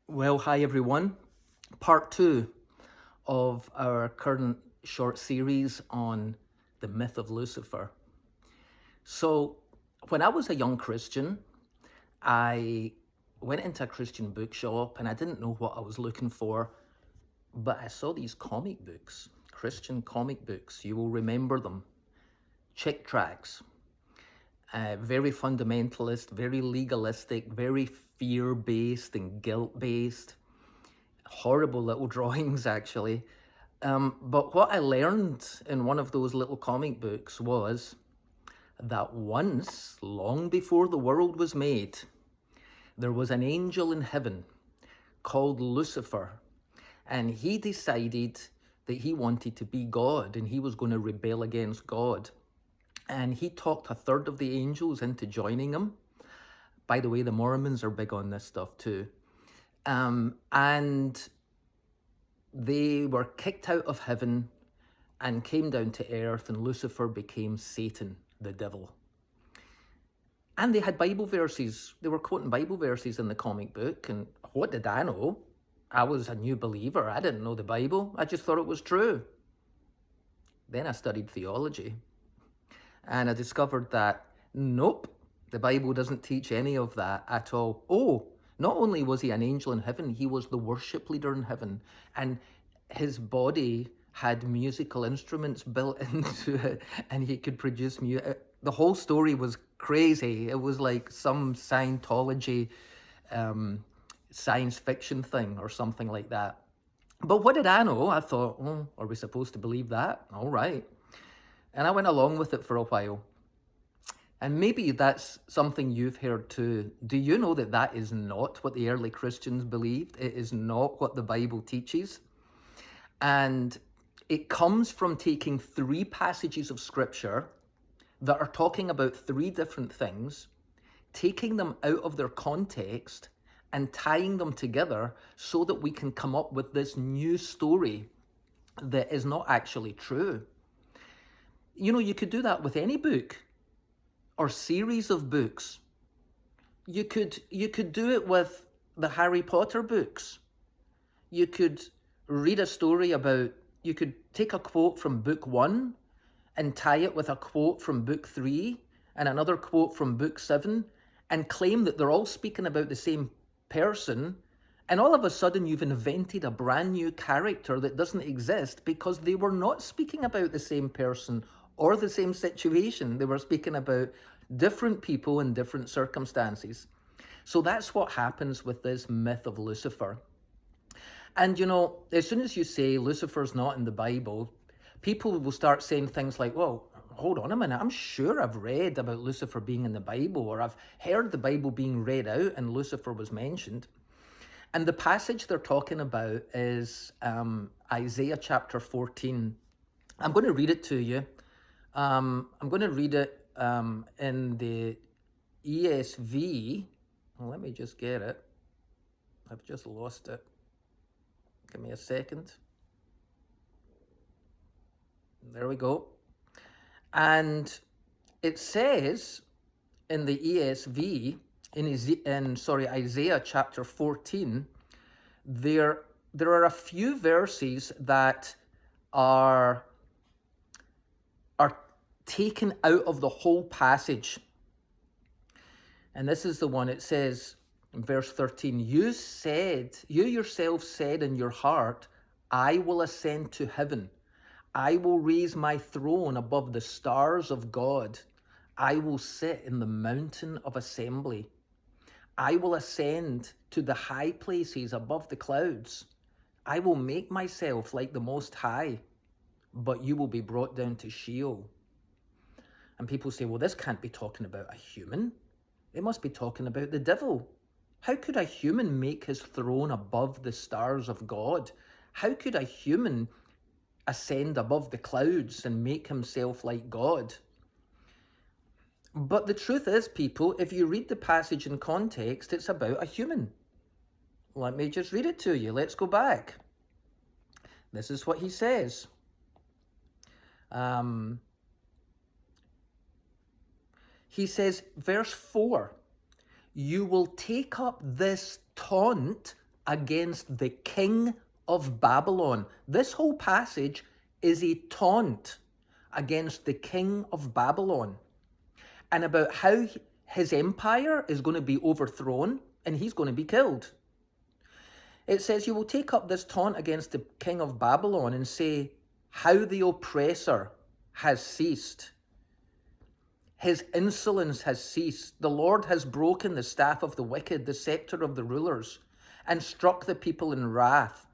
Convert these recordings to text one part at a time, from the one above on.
Well, hi everyone. Part two of our current short series on the myth of Lucifer. So, when I was a young Christian, I went into a Christian bookshop and I didn't know what I was looking for, but I saw these comic books, Christian comic books. You will remember them. Chick tracts. Very fundamentalist, very legalistic, very fear based and guilt based. Horrible little drawings, actually. But what I learned in one of those little comic books was that once, long before the world was made, there was an angel in heaven called Lucifer, and he decided that he wanted to be God and he was going to rebel against God. And he talked a third of the angels into joining him. By the way, the Mormons are big on this stuff too. And they were kicked out of heaven and came down to earth, and Lucifer became Satan, the devil. And they had Bible verses. They were quoting Bible verses in the comic book. And what did I know? I was a new believer. I didn't know the Bible. I just thought it was true. Then I studied theology. And I discovered that, nope, the Bible doesn't teach any of that at all. Oh, not only was he an angel in heaven, he was the worship leader in heaven. And his body had musical instruments built into it, and he could produce music. The whole story was crazy. It was like some Scientology science fiction thing or something like that. But what did I know? I thought, are we supposed to believe that? All right. And I went along with it for a while. And maybe that's something you've heard too. Do you know that that is not what the early Christians believed? It is not what the Bible teaches. And it comes from taking three passages of scripture that are talking about three different things, taking them out of their context and tying them together so that we can come up with this new story that is not actually true. You know, you could do that with any book or series of books. You could do it with the Harry Potter books. You could read a story about, you could take a quote from book 1 and tie it with a quote from book 3 and another quote from book 7 and claim that they're all speaking about the same person, and all of a sudden you've invented a brand new character that doesn't exist because they were not speaking about the same person or the same situation. They were speaking about different people in different circumstances. So that's what happens with this myth of Lucifer. And you know, as soon as you say Lucifer's not in the Bible, people will start saying things like, well, hold on a minute, I'm sure I've read about Lucifer being in the Bible, or I've heard the Bible being read out and Lucifer was mentioned. And the passage they're talking about is Isaiah chapter 14. I'm going to read it to you. I'm going to read it in the ESV. Well, let me just get it. I've just lost it. Give me a second. There we go. And it says in the ESV, in Isaiah chapter 14, there are a few verses that are taken out of the whole passage. And this is the one. It says in verse 13, you yourself said in your heart, I will ascend to heaven. I will raise my throne above the stars of God. I will sit in the mountain of assembly. I will ascend to the high places above the clouds. I will make myself like the Most High, but you will be brought down to Sheol. And people say, well, this can't be talking about a human. It must be talking about the devil. How could a human make his throne above the stars of God? How could a human ascend above the clouds and make himself like God? But the truth is, people, if you read the passage in context, it's about a human. Let me just read it to you. Let's go back. This is what he says. He says, verse 4, you will take up this taunt against the king of Babylon. This whole passage is a taunt against the king of Babylon and about how his empire is going to be overthrown and he's going to be killed. It says, you will take up this taunt against the king of Babylon and say, how the oppressor has ceased. His insolence has ceased. The Lord has broken the staff of the wicked, the scepter of the rulers, and struck the people in wrath.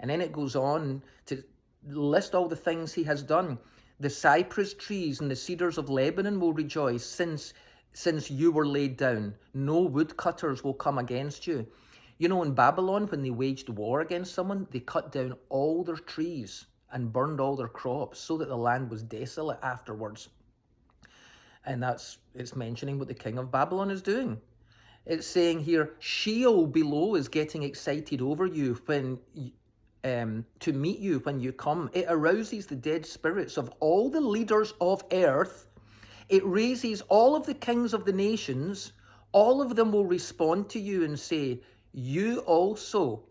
And then it goes on to list all the things he has done. The cypress trees and the cedars of Lebanon will rejoice since you were laid down. No woodcutters will come against you. You know, in Babylon, when they waged war against someone, they cut down all their trees and burned all their crops so that the land was desolate afterwards. And it's mentioning what the king of Babylon is doing. It's saying here, Sheol below is getting excited over you to meet you when you come. It arouses the dead spirits of all the leaders of earth. It raises all of the kings of the nations. All of them will respond to you and say, you also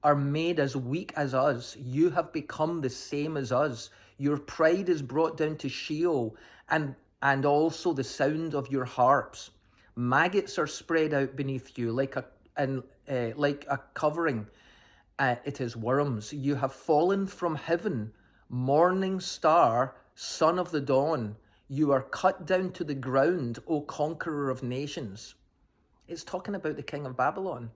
are made as weak as us. You have become the same as us. Your pride is brought down to Sheol, and also the sound of your harps. Maggots are spread out beneath you like a covering. It is worms. You have fallen from heaven, morning star, son of the dawn. You are cut down to the ground, O conqueror of nations. It's talking about the king of Babylon.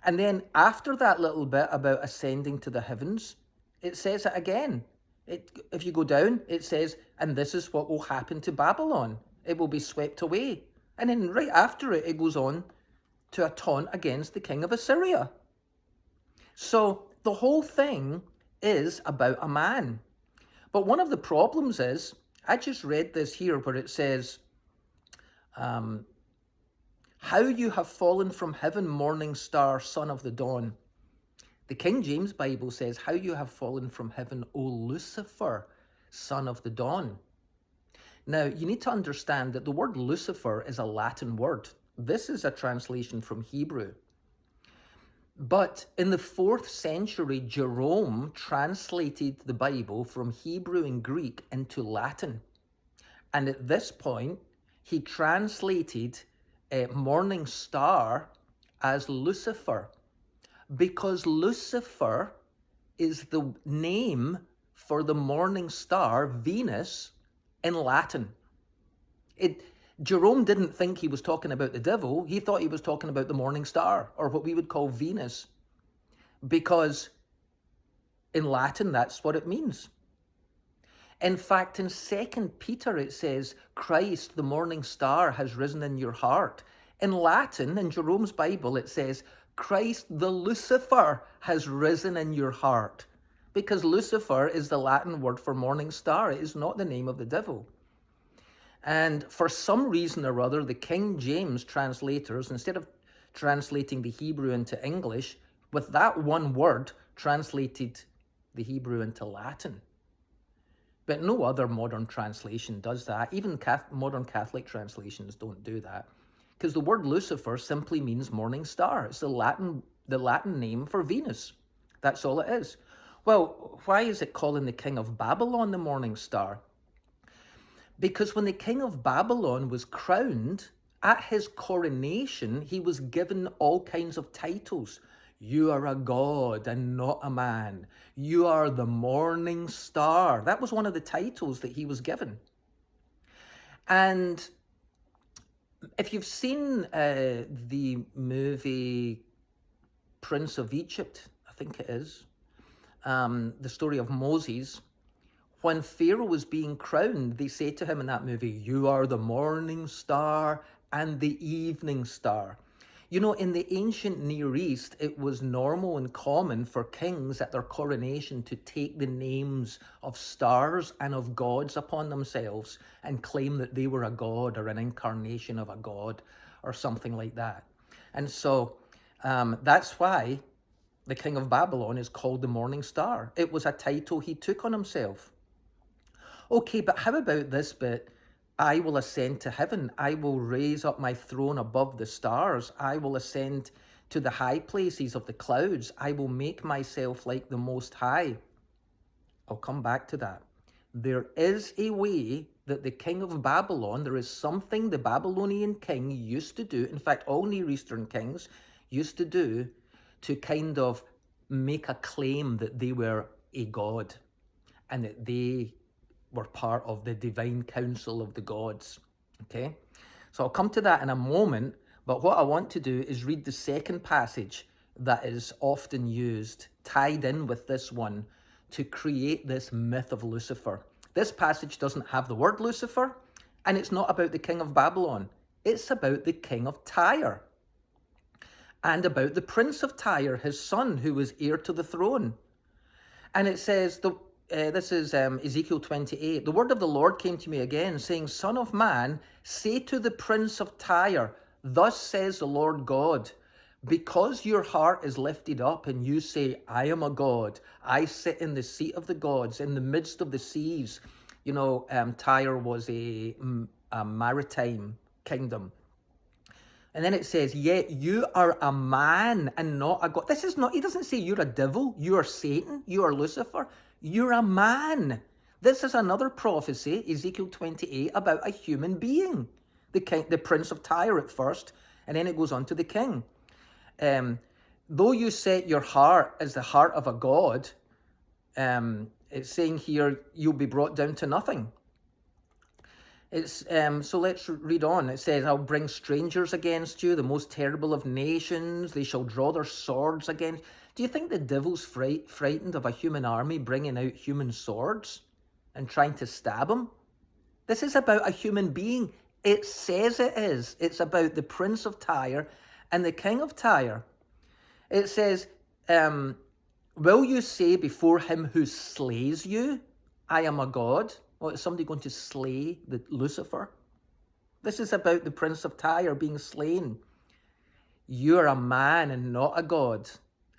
And then after that little bit about ascending to the heavens, it says it again. If you go down, it says, and this is what will happen to Babylon. It will be swept away. And then right after it, it goes on to a taunt against the king of Assyria. So the whole thing is about a man. But one of the problems is, I just read this here where it says, how you have fallen from heaven, morning star, son of the dawn. The King James Bible says, how you have fallen from heaven, O Lucifer, son of the dawn. Now, you need to understand that the word Lucifer is a Latin word. This is a translation from Hebrew. But in the 4th century, Jerome translated the Bible from Hebrew and Greek into Latin. And at this point, he translated morning star as Lucifer, because Lucifer is the name for the morning star, Venus, in Latin. Jerome didn't think he was talking about the devil. He thought he was talking about the morning star, or what we would call Venus, because in Latin, that's what it means. In fact, in 2 Peter, it says, Christ, the morning star, has risen in your heart. In Latin, in Jerome's Bible, it says, Christ, the Lucifer, has risen in your heart. Because Lucifer is the Latin word for morning star. It is not the name of the devil. And for some reason or other, the King James translators, instead of translating the Hebrew into English, with that one word, translated the Hebrew into Latin. But no other modern translation does that. Even modern Catholic translations don't do that. Because the word Lucifer simply means morning star. It's the Latin name for Venus. That's all it is. Well, why is it calling the king of Babylon the morning star? Because when the king of Babylon was crowned, at his coronation, he was given all kinds of titles. You are a god and not a man. You are the morning star. That was one of the titles that he was given. And if you've seen the movie Prince of Egypt, I think it is, the story of Moses, when Pharaoh was being crowned, they say to him in that movie, you are the morning star and the evening star. You know, in the ancient Near East, it was normal and common for kings at their coronation to take the names of stars and of gods upon themselves and claim that they were a god or an incarnation of a god or something like that. And so that's why the king of Babylon is called the morning star. It was a title he took on himself. Okay, but how about this bit? I will ascend to heaven. I will raise up my throne above the stars. I will ascend to the high places of the clouds. I will make myself like the Most High. I'll come back to that. There is a way that the king of Babylon, there is something the Babylonian king used to do, in fact, all Near Eastern kings used to do, to kind of make a claim that they were a god and that they were part of the divine council of the gods. Okay? So I'll come to that in a moment, but what I want to do is read the second passage that is often used, tied in with this one, to create this myth of Lucifer. This passage doesn't have the word Lucifer, and it's not about the king of Babylon. It's about the king of Tyre, and about the prince of Tyre, his son, who was heir to the throne. And it says, this is Ezekiel 28, the word of the Lord came to me again, saying, Son of man, say to the prince of Tyre, thus says the Lord God, because your heart is lifted up and you say, I am a god, I sit in the seat of the gods, in the midst of the seas. You know, Tyre was a maritime kingdom. And then it says, yet you are a man and not a god. This is not, he doesn't say you're a devil, you are Satan, you are Lucifer. You're a man. This is another prophecy, Ezekiel 28, about a human being. The king, the prince of Tyre at first, and then it goes on to the king. Though you set your heart as the heart of a god, it's saying here, you'll be brought down to nothing. It's so let's read on. It says, I'll bring strangers against you, the most terrible of nations. They shall draw their swords against. Do you think the devil's frightened of a human army bringing out human swords and trying to stab him? This is about a human being. It says it is. It's about the prince of Tyre and the king of Tyre. It says, will you say before him who slays you, I am a god? Well, is somebody going to slay the Lucifer? This is about the prince of Tyre being slain. You are a man and not a god,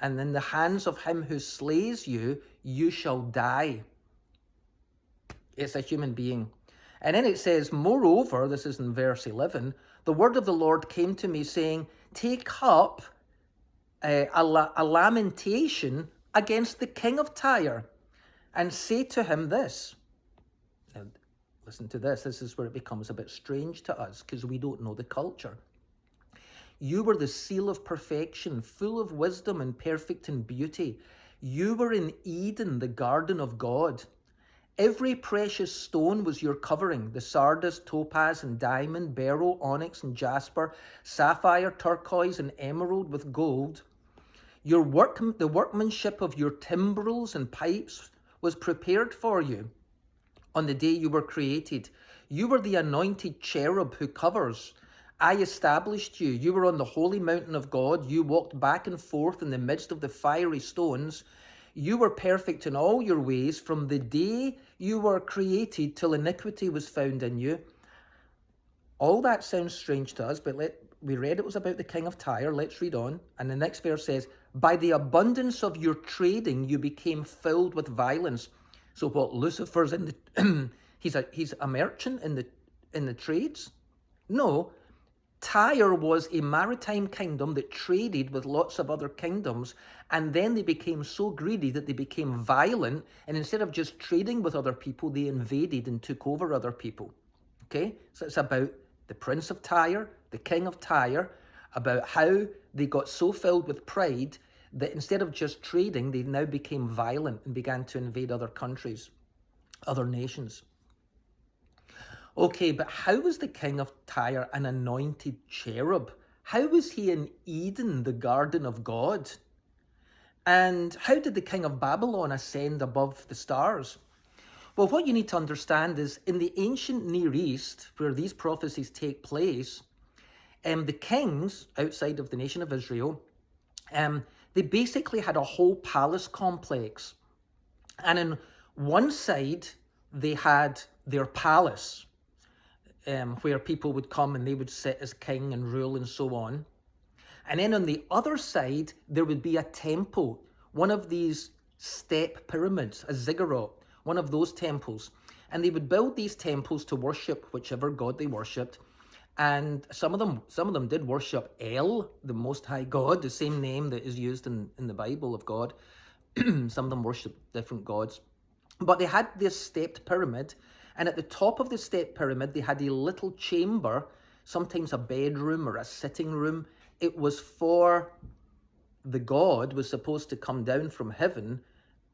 and in the hands of him who slays you, you shall die. It's a human being. And then it says, moreover, this is in verse 11, the word of the Lord came to me saying, take up a lamentation against the king of Tyre and say to him this. Now, listen to this. This is where it becomes a bit strange to us because we don't know the culture. You were the seal of perfection, full of wisdom and perfect in beauty. You were in Eden, the garden of God. Every precious stone was your covering, the sardius, topaz, and diamond, beryl, onyx, and jasper, sapphire, turquoise, and emerald with gold. The workmanship of your timbrels and pipes was prepared for you on the day you were created. You were the anointed cherub who covers. I established you. You were on the holy mountain of God. You walked back and forth in the midst of the fiery stones. You were perfect in all your ways from the day you were created till iniquity was found in you. All that sounds strange to us, but we read it was about the king of Tyre. Let's read on. And the next verse says, by the abundance of your trading, you became filled with violence. So what, Lucifer's in the, he's a merchant in the trades? No. Tyre was a maritime kingdom that traded with lots of other kingdoms, and then they became so greedy that they became violent, and instead of just trading with other people, they invaded and took over other people. Okay? So it's about the prince of Tyre, the king of Tyre, about how they got so filled with pride that instead of just trading, they now became violent and began to invade other countries, other nations. Okay, but how was the king of Tyre an anointed cherub? How was he in Eden, the garden of God? And how did the king of Babylon ascend above the stars? Well, what you need to understand is in the ancient Near East, where these prophecies take place, the kings outside of the nation of Israel, they basically had a whole palace complex. And in one side, they had their palace, where people would come and they would sit as king and rule and so on. And then on the other side, there would be a temple, one of these step pyramids, a ziggurat, one of those temples. And they would build these temples to worship whichever god they worshipped. And some of them did worship El, the Most High God, the same name that is used in the Bible of God. Some of them worship different gods. But they had this stepped pyramid, and at the top of the stepped pyramid, they had a little chamber, sometimes a bedroom or a sitting room. It was for the god was supposed to come down from heaven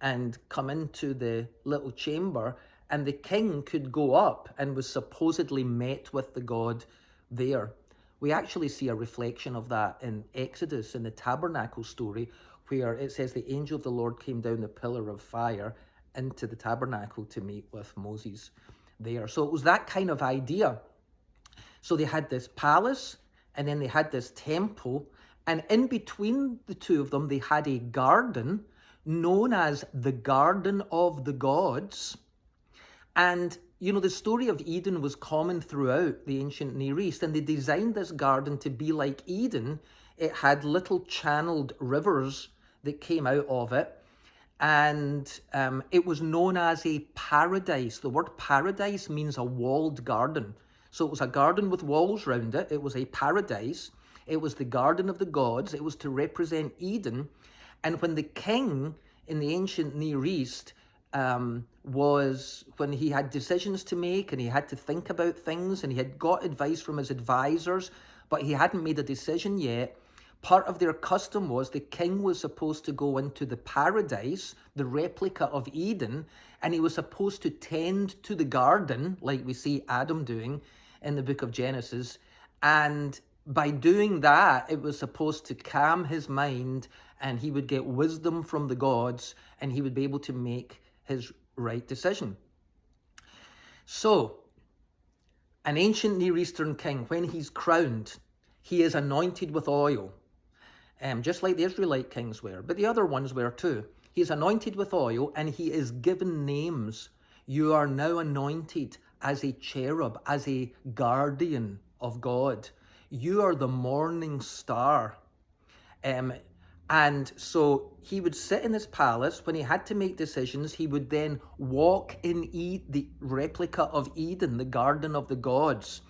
and come into the little chamber, and the king could go up and was supposedly met with the god there. We actually see a reflection of that in Exodus, in the tabernacle story, where it says the angel of the Lord came down the pillar of fire into the tabernacle to meet with Moses there. So it was that kind of idea. So they had this palace, and then they had this temple, and in between the two of them, they had a garden known as the Garden of the Gods. And, you know, the story of Eden was common throughout the ancient Near East, and they designed this garden to be like Eden. It had little channeled rivers that came out of it, and it was known as a paradise. The word paradise means a walled garden. So it was a garden with walls round it. It was a paradise. It was the garden of the gods. It was to represent Eden. And when the king in the ancient Near East when he had decisions to make, and he had to think about things, and he had got advice from his advisors, but he hadn't made a decision yet, part of their custom was the king was supposed to go into the paradise, the replica of Eden, and he was supposed to tend to the garden, like we see Adam doing in the book of Genesis. And by doing that, it was supposed to calm his mind, and he would get wisdom from the gods, and he would be able to make his right decision. So, an ancient Near Eastern king, when he's crowned, he is anointed with oil, just like the Israelite kings were, but the other ones were too. He is anointed with oil, and he is given names. You are now anointed as a cherub, as a guardian of God. You are the morning star. And so he would sit in his palace. When he had to make decisions, he would then walk in the replica of Eden, the garden of the gods.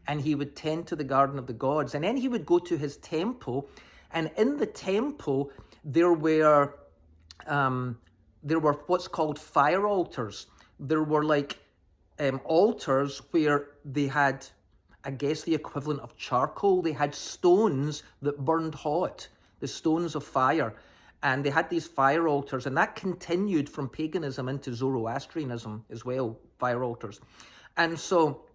And he would tend to the garden of the gods. And then he would go to his temple. And in the temple, there were what's called fire altars. There were like altars where they had, I guess, the equivalent of charcoal. They had stones that burned hot, the stones of fire. And they had these fire altars, and that continued from paganism into Zoroastrianism as well, fire altars. And so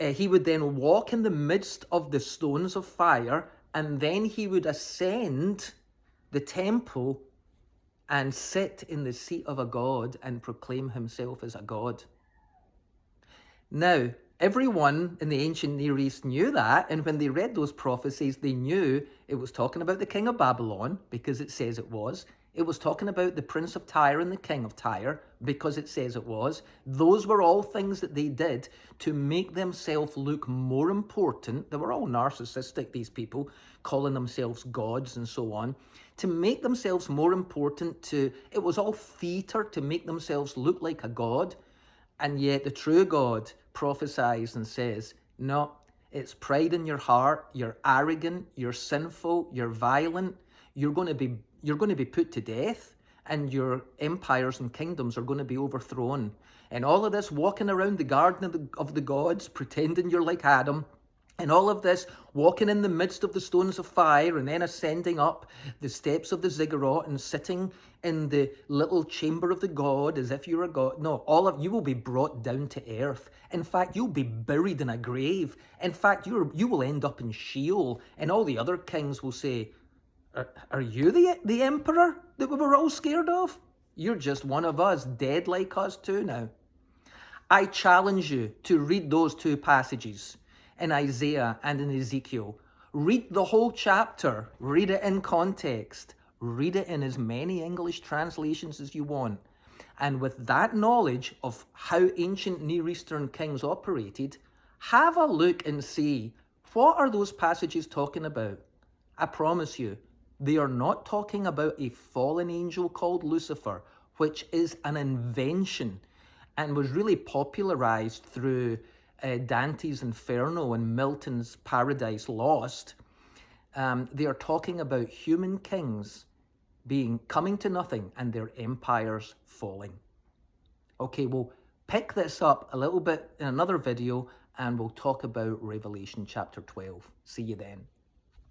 he would then walk in the midst of the stones of fire, and then he would ascend the temple and sit in the seat of a god and proclaim himself as a god. Now, everyone in the ancient Near East knew that, and when they read those prophecies, they knew it was talking about the king of Babylon, because it says it was. It was talking about the prince of Tyre and the king of Tyre, because it says it was. Those were all things that they did to make themselves look more important. They were all narcissistic, these people, calling themselves gods and so on, to make themselves more important. It was all theater to make themselves look like a god. And yet the true God prophesies and says, no, it's pride in your heart. You're arrogant, you're sinful, you're violent. You're going to be put to death, and your empires and kingdoms are going to be overthrown. And all of this walking around the garden of the gods, pretending you're like Adam, and all of this walking in the midst of the stones of fire, and then ascending up the steps of the ziggurat and sitting in the little chamber of the god as if you're a god. No, all of you will be brought down to earth. In fact, you'll be buried in a grave. In fact, you will end up in Sheol, and all the other kings will say, are you the emperor that we were all scared of? You're just one of us, dead like us too now. I challenge you to read those two passages in Isaiah and in Ezekiel. Read the whole chapter. Read it in context. Read it in as many English translations as you want. And with that knowledge of how ancient Near Eastern kings operated, have a look and see, what are those passages talking about? I promise you, they are not talking about a fallen angel called Lucifer, which is an invention and was really popularized through Dante's Inferno and Milton's Paradise Lost, they are talking about human kings coming to nothing and their empires falling. Okay, we'll pick this up a little bit in another video, and we'll talk about Revelation chapter 12. See you then.